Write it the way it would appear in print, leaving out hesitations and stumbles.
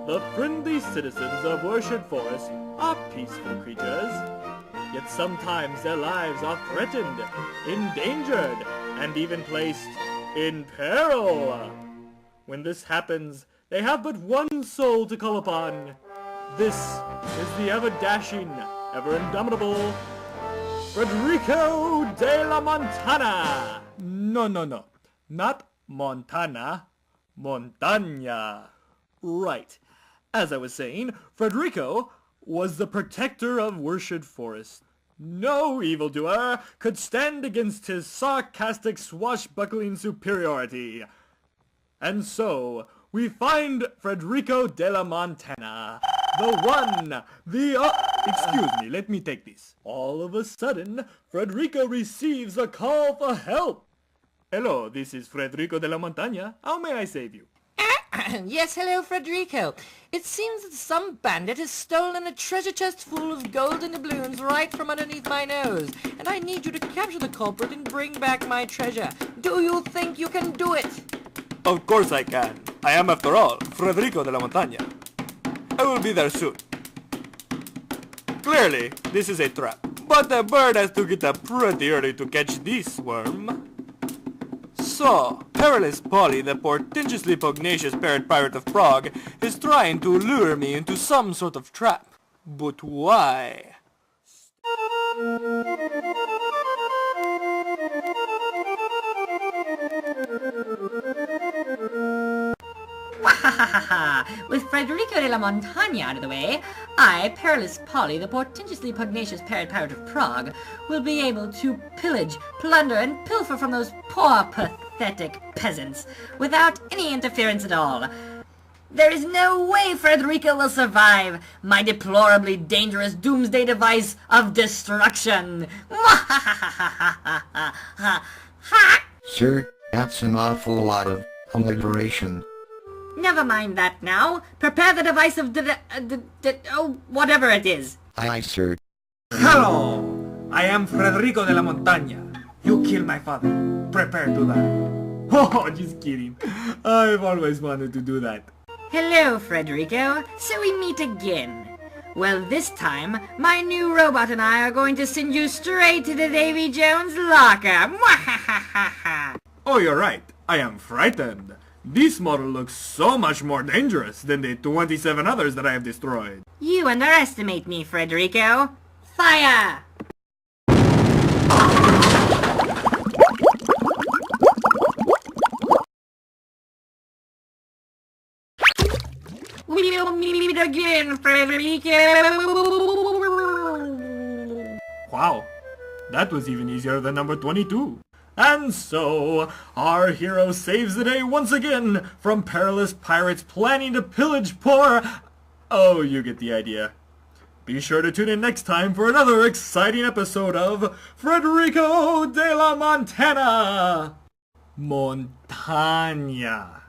The friendly citizens of Worshed Forest are peaceful creatures, yet sometimes their lives are threatened, endangered, and even placed in peril. When this happens, they have but one soul to call upon. This is the ever-dashing, ever-indomitable Fredrico De La Montana. No, not Montana, Montaña. Right. As I was saying, Fredrico was the protector of Worshed Forest. No evildoer could stand against his sarcastic, swashbuckling superiority. And so, we find Fredrico De La Montana, the one, excuse me, let me take this. All of a sudden, Fredrico receives a call for help. Hello, this is Fredrico De La Montana. How may I save you? Yes, hello, Fredrico. It seems that some bandit has stolen a treasure chest full of golden doubloons right from underneath my nose, and I need you to capture the culprit and bring back my treasure. Do you think you can do it? Of course I can. I am, after all, Fredrico De La Montana. I will be there soon. Clearly, this is a trap, but the bird has to get up pretty early to catch this worm. So, Perilous Polly, the portentously pugnacious parrot pirate of Prague, is trying to lure me into some sort of trap. But why? With Fredrico De La Montana out of the way, I, Perilous Polly, the portentously pugnacious parrot pirate of Prague, will be able to pillage, plunder, and pilfer from those poor, pathetic peasants, without any interference at all. There is no way Fredrico will survive my deplorably dangerous doomsday device of destruction. Sir, that's an awful lot of alliteration. Never mind that now. Prepare the device of whatever it is. Aye, sir. Hello! I am Fredrico De La Montana. You killed my father. Prepare to die. Oh, just kidding. I've always wanted to do that. Hello, Fredrico. So we meet again. Well, this time, my new robot and I are going to send you straight to the Davy Jones locker. Oh, you're right. I am frightened. This model looks so much more dangerous than the 27 others that I have destroyed. You underestimate me, Fredrico. Fire! We'll meet again, Fredrico. Wow, that was even easier than number 22. And so, our hero saves the day once again from perilous pirates planning to pillage poor... Oh, you get the idea. Be sure to tune in next time for another exciting episode of Fredrico De La Montana. Montaña.